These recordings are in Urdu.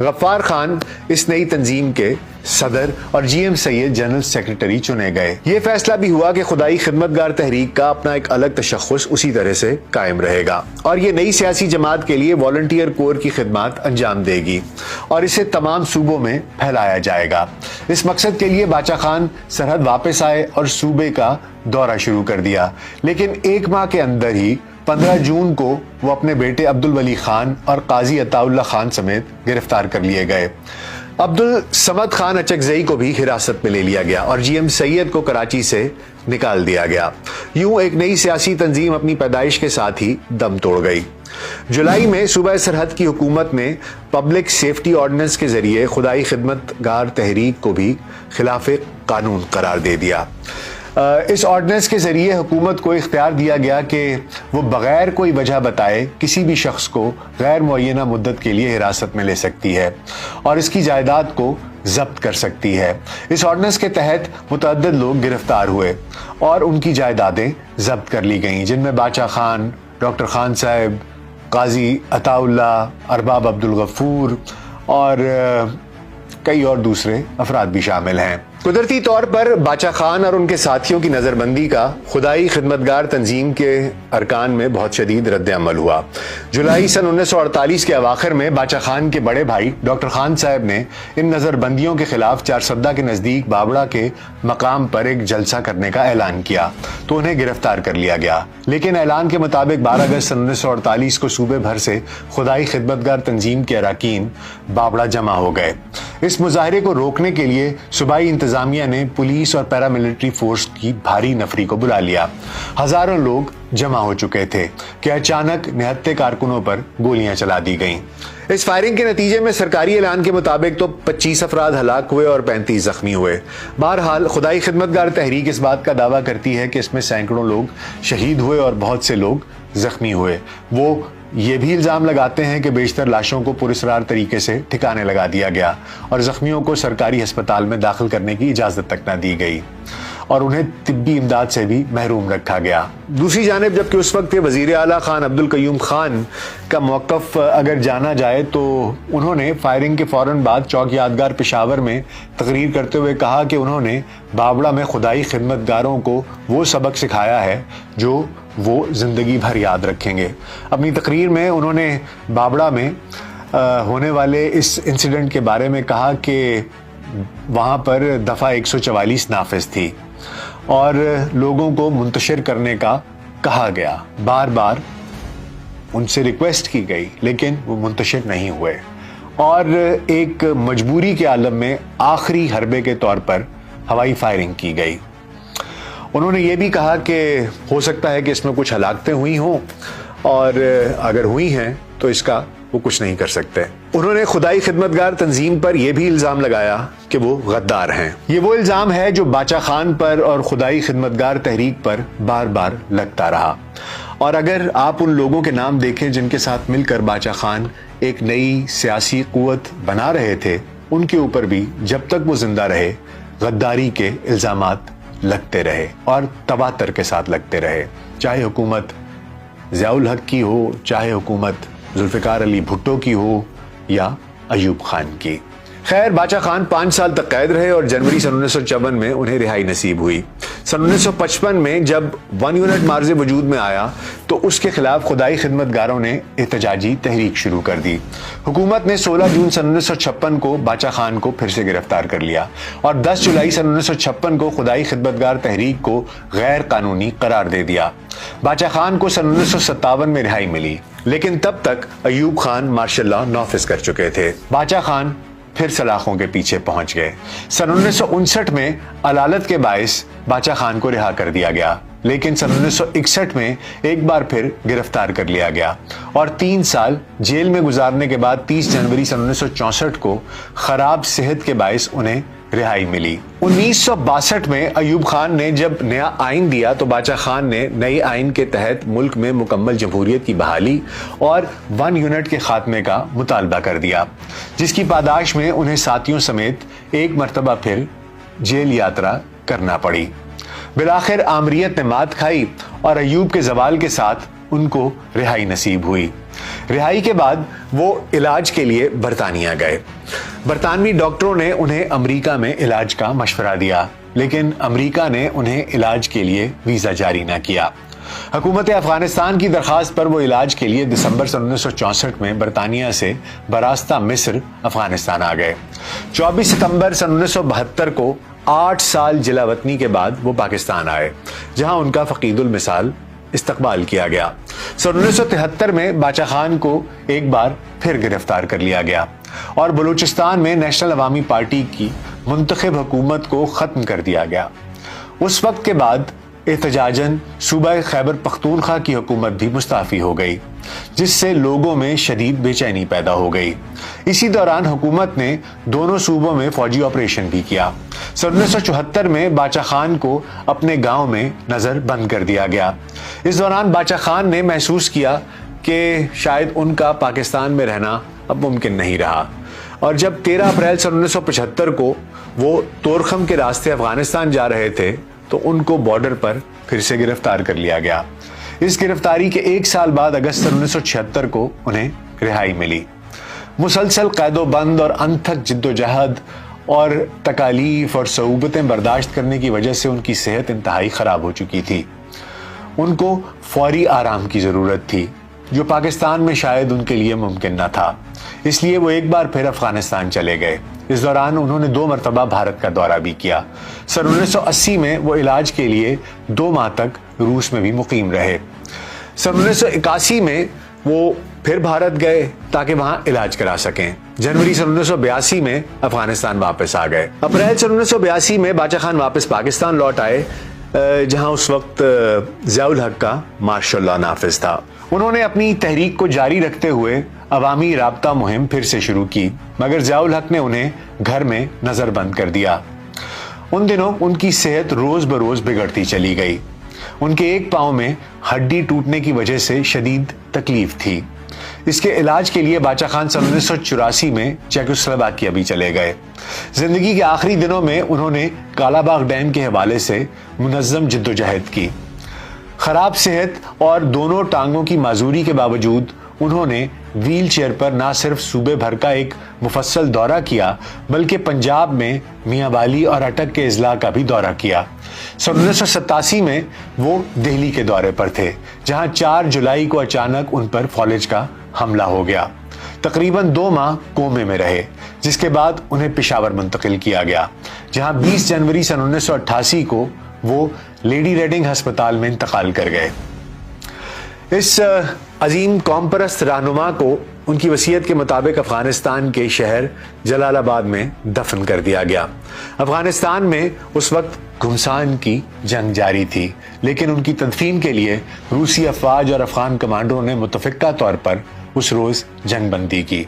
غفار خان اس نئی تنظیم کے صدر اور جی ایم سید جنرل سیکرٹری چنے گئے۔ یہ فیصلہ بھی ہوا کہ خدائی خدمتگار تحریک کا اپنا ایک الگ تشخص اسی طرح سے قائم رہے گا اور یہ نئی سیاسی جماعت کے لیے والنٹیئر کور کی خدمات انجام دے گی اور اسے تمام صوبوں میں پھیلایا جائے گا۔ اس مقصد کے لیے باچا خان سرحد واپس آئے اور صوبے کا دورہ شروع کر دیا، لیکن ایک ماہ کے اندر ہی 15 جون کو وہ اپنے بیٹے عبدالولی خان اور قاضی عطا اللہ خان سمیت گرفتار کر لیے گئے۔ عبدالصمد خان اچکزئی کو بھی حراست میں لے لیا گیا اور جی ایم سید کو کراچی سے نکال دیا گیا۔ یوں ایک نئی سیاسی تنظیم اپنی پیدائش کے ساتھ ہی دم توڑ گئی۔ جولائی میں صوبہ سرحد کی حکومت نے پبلک سیفٹی آرڈیننس کے ذریعے خدائی خدمتگار تحریک کو بھی خلاف قانون قرار دے دیا۔ اس آرڈیننس کے ذریعے حکومت کو اختیار دیا گیا کہ وہ بغیر کوئی وجہ بتائے کسی بھی شخص کو غیر معینہ مدت کے لیے حراست میں لے سکتی ہے اور اس کی جائیداد کو ضبط کر سکتی ہے۔ اس آرڈیننس کے تحت متعدد لوگ گرفتار ہوئے اور ان کی جائیدادیں ضبط کر لی گئیں، جن میں باچا خان، ڈاکٹر خان صاحب، قاضی عطا اللہ، ارباب عبدالغفور اور کئی اور دوسرے افراد بھی شامل ہیں۔ قدرتی طور پر باچا خان اور ان کے ساتھیوں کی نظر بندی کا خدائی خدمتگار تنظیم کے ارکان میں بہت شدید رد عمل ہوا۔ جولائی سن 1948 کے اواخر میں باچا خان کے بڑے بھائی ڈاکٹر خان صاحب نے ان نظر بندیوں کے خلاف چارسدہ کے نزدیک بابڑا کے مقام پر ایک جلسہ کرنے کا اعلان کیا تو انہیں گرفتار کر لیا گیا، لیکن اعلان کے مطابق 12 اگست سن 1948 کو صوبے بھر سے خدائی خدمتگار تنظیم کے اراکین بابڑا جمع ہو گئے۔ اس مظاہرے کو روکنے کے لیے صوبائی انتظامیہ نے پولیس اور پیراملٹری فورس کی بھاری نفری کو بلا لیا۔ ہزاروں لوگ جمع ہو چکے تھے کہ اچانک نہتے کارکنوں پر گولیاں چلا دی گئیں۔ اس فائرنگ کے نتیجے میں سرکاری اعلان کے مطابق تو 25 افراد ہلاک ہوئے اور 35 زخمی ہوئے۔ بہرحال خدائی خدمتگار تحریک اس بات کا دعویٰ کرتی ہے کہ اس میں سینکڑوں لوگ شہید ہوئے اور بہت سے لوگ زخمی ہوئے۔ وہ یہ بھی الزام لگاتے ہیں کہ بیشتر لاشوں کو پراسرار طریقے سے ٹھکانے لگا دیا گیا اور زخمیوں کو سرکاری ہسپتال میں داخل کرنے کی اجازت تک نہ دی گئی اور انہیں طبی امداد سے بھی محروم رکھا گیا۔ دوسری جانب جبکہ اس وقت وزیر اعلیٰ خان عبدالقیوم خان کا موقف اگر جانا جائے تو انہوں نے فائرنگ کے فوراً بعد چوک یادگار پشاور میں تقریر کرتے ہوئے کہا کہ انہوں نے بابڑا میں خدائی خدمتگاروں کو وہ سبق سکھایا ہے جو وہ زندگی بھر یاد رکھیں گے۔ اپنی تقریر میں انہوں نے بابڑا میں ہونے والے اس انسیڈنٹ کے بارے میں کہا کہ وہاں پر دفعہ 144 نافذ تھی اور لوگوں کو منتشر کرنے کا کہا گیا، بار بار ان سے ریکویسٹ کی گئی لیکن وہ منتشر نہیں ہوئے اور ایک مجبوری کے عالم میں آخری حربے کے طور پر ہوائی فائرنگ کی گئی۔ انہوں نے یہ بھی کہا کہ ہو سکتا ہے کہ اس میں کچھ ہلاکتیں ہوئی ہوں اور اگر ہوئی ہیں تو اس کا وہ کچھ نہیں کر سکتے۔ انہوں نے خدائی خدمتگار تنظیم پر یہ بھی الزام لگایا کہ وہ غدار ہیں۔ یہ وہ الزام ہے جو باچا خان پر اور خدائی خدمتگار تحریک پر بار بار لگتا رہا، اور اگر آپ ان لوگوں کے نام دیکھیں جن کے ساتھ مل کر باچا خان ایک نئی سیاسی قوت بنا رہے تھے، ان کے اوپر بھی جب تک وہ زندہ رہے غداری کے الزامات لگتے رہے اور تواتر کے ساتھ لگتے رہے، چاہے حکومت ضیاء الحق کی ہو، چاہے حکومت ذوالفقار علی بھٹو کی ہو یا ایوب خان کی۔ خیر باچا خان 5 سال تک قید رہے اور جنوری سن 1954 میں انہیں رہائی نصیب ہوئی۔ سن 1955 میں جب 1 یونٹ مارز وجود میں آیا تو اس کے خلاف خدائی خدمتگاروں نے احتجاجی تحریک شروع کر دی۔ حکومت نے 16 جون سن 1956 کو باچا خان کو پھر سے گرفتار کر لیا اور 10 جولائی سن 1956 کو خدائی خدمتگار تحریک کو غیر قانونی قرار دے دیا۔ باچا خان کو سن 1957 میں رہائی ملی، لیکن تب تک ایوب خان مارشل لا نافذ کر چکے تھے۔ باچا خان پھر سلاخوں کے پیچھے پہنچ گئے۔ سن 1959 میں علالت کے باعث باچا خان کو رہا کر دیا گیا، لیکن سن 1961 میں ایک بار پھر گرفتار کر لیا گیا اور 3 سال جیل میں گزارنے کے بعد 30 جنوری سن 1964 کو خراب صحت کے باعث انہیں رہائی ملی۔ 1962 میں ایوب خان نے جب نیا آئین دیا تو باچا خان نے نئے آئین کے تحت ملک میں مکمل جمہوریت کی بحالی اور 1 یونٹ کے خاتمے کا مطالبہ کر دیا، جس کی پاداش میں انہیں ساتھیوں سمیت ایک مرتبہ پھر جیل یاترا کرنا پڑی۔ بالآخر آمریت نے مات کھائی اور ایوب کے زوال کے ساتھ ان کو رہائی نصیب ہوئی۔ رہائی کے بعد وہ علاج کے لیے برطانیہ گئے۔ برطانوی ڈاکٹروں نے انہیں امریکہ میں علاج کا مشورہ دیا، لیکن امریکہ نے انہیں علاج کے لیے ویزا جاری نہ کیا۔ حکومت افغانستان کی درخواست پر وہ علاج کے لیے دسمبر 1964 میں برطانیہ سے براستہ مصر افغانستان آ گئے۔ 24 ستمبر 1972 کو 8 سال جلا وطنی کے بعد وہ پاکستان آئے، جہاں ان کا فقید المثال استقبال کیا گیا۔ 1973 میں باچا خان کو ایک بار پھر گرفتار کر لیا گیا اور بلوچستان میں نیشنل عوامی پارٹی کی منتخب حکومت کو ختم کر دیا گیا۔ اس وقت کے بعد احتجاجاً صوبہ خیبر پختونخوا کی حکومت بھی مستعفی ہو گئی، جس سے لوگوں میں شدید بے چینی پیدا ہو گئی۔ اسی دوران حکومت نے دونوں صوبوں میں فوجی آپریشن بھی کیا۔ 1974 میں باچا خان کو اپنے گاؤں میں نظر بند کر دیا گیا۔ اس دوران باچا خان نے محسوس کیا کہ شاید ان کا پاکستان میں رہنا اب ممکن نہیں رہا، اور جب 13 اپریل 1975 کو وہ تورخم کے راستے افغانستان جا رہے تھے تو ان کو بارڈر پر پھر سے گرفتار کر لیا گیا۔ اس گرفتاری کے 1 سال بعد اگست 1976 کو انہیں رہائی ملی۔ مسلسل قید و بند اور انتھک جد و جہد اور تکالیف اور صعوبتیں برداشت کرنے کی وجہ سے ان کی صحت انتہائی خراب ہو چکی تھی۔ ان کو فوری آرام کی ضرورت تھی، جو پاکستان میں شاید ان کے لیے ممکن نہ تھا۔ اس لیے وہ ایک بار پھر افغانستان چلے گئے۔ اس دوران انہوں نے 2 مرتبہ بھارت کا دورہ بھی کیا۔ سن 1980 میں وہ علاج کے لیے 2 ماہ تک روس میں بھی مقیم رہے۔ سن 1981 میں وہ پھر بھارت گئے تاکہ وہاں علاج کرا سکیں۔ جنوری سن 1982 میں افغانستان واپس آ گئے۔ اپریل سن 1982 میں باچا خان واپس پاکستان لوٹ آئے، جہاں اس وقت ضیاء الحق کا مارشل لاء نافذ تھا۔ انہوں نے اپنی تحریک کو جاری رکھتے ہوئے عوامی رابطہ مہم پھر سے شروع کی، مگر ضیاء الحق نے انہیں گھر میں نظر بند کر دیا۔ ان دنوں ان کی صحت روز بروز بگڑتی چلی گئی۔ ان کے ایک پاؤں میں ہڈی ٹوٹنے کی وجہ سے شدید تکلیف تھی۔ اس کے علاج کے لیے باچا خان سن 1984 میں چیکوسلوواکیہ بھی چلے گئے۔ زندگی کے آخری دنوں میں انہوں نے کالا باغ ڈیم کے حوالے سے منظم جدوجہد کی۔ خراب صحت اور دونوں ٹانگوں کی معذوری کے باوجود انہوں نے ویل چیئر پر نہ صرف صوبے بھر کا ایک مفصل دورہ کیا، بلکہ پنجاب میں میاں والی اور اٹک کے اضلاع کا بھی دورہ کیا۔ سن 1987 میں وہ دہلی کے دورے پر تھے، جہاں 4 جولائی کو اچانک ان پر فالج کا حملہ ہو گیا۔ تقریباً 2 ماہ کومے میں رہے، جس کے بعد انہیں پشاور منتقل کیا گیا، جہاں 20 جنوری سن 1988 کو وہ لیڈی ریڈنگ ہسپتال میں انتقال کر گئے۔ اس عظیم قوم پرست رہنما کو ان کی وصیت کے مطابق افغانستان کے شہر جلال آباد میں دفن کر دیا گیا۔ افغانستان میں اس وقت گھمسان کی جنگ جاری تھی، لیکن ان کی تدفین کے لیے روسی افواج اور افغان کمانڈروں نے متفقہ طور پر اس روز جنگ بندی کی۔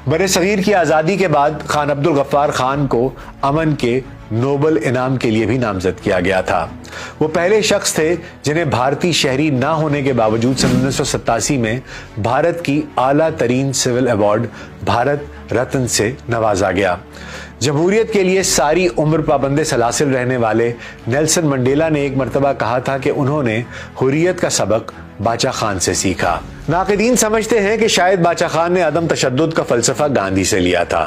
بر صغیر کی آزادی کے بعد خان عبدالغفار خان کو امن کے نوبل انعام کے لیے بھی نامزد کیا گیا تھا۔ وہ پہلے شخص تھے جنہیں بھارتی شہری نہ ہونے کے باوجود سن 1987 میں بھارت کی اعلیٰ ترین سول ایوارڈ بھارت رتن سے نوازا گیا۔ جمہوریت کے لیے ساری عمر پابند سلاسل رہنے والے نیلسن منڈیلا نے ایک مرتبہ کہا تھا کہ انہوں نے حریت کا سبق باچا خان سے سیکھا۔ ناقدین سمجھتے ہیں کہ شاید باچا خان نے عدم تشدد کا فلسفہ گاندھی سے لیا تھا،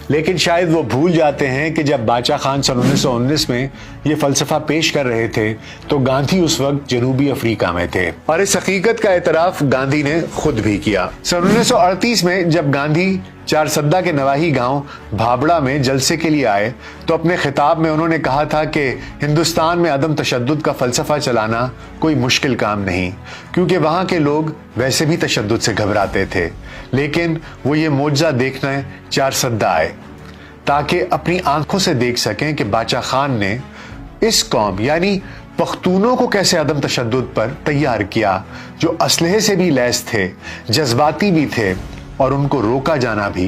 لیکن شاید وہ بھول جاتے ہیں کہ جب باچا خان سن 1919 میں یہ فلسفہ پیش کر رہے تھے تو گاندھی اس وقت جنوبی افریقہ میں تھے، اور اس حقیقت کا اعتراف گاندھی نے خود بھی کیا۔ سن 1938 میں جب گاندھی چارسدہ کے نواحی گاؤں بھابڑا میں جلسے کے لیے آئے تو اپنے خطاب میں انہوں نے کہا تھا کہ ہندوستان میں عدم تشدد کا فلسفہ چلانا کوئی مشکل کام نہیں، کیونکہ وہاں کے لوگ ویسے بھی تشدد سے گھبراتے تھے، لیکن وہ یہ معجزہ دیکھنا چارسدہ آئے تاکہ اپنی آنکھوں سے دیکھ سکیں کہ باچا خان نے اس قوم یعنی پختونوں کو کیسے عدم تشدد پر تیار کیا، جو اسلحے سے بھی لیس تھے، جذباتی بھی تھے، اور ان کو روکا جانا بھی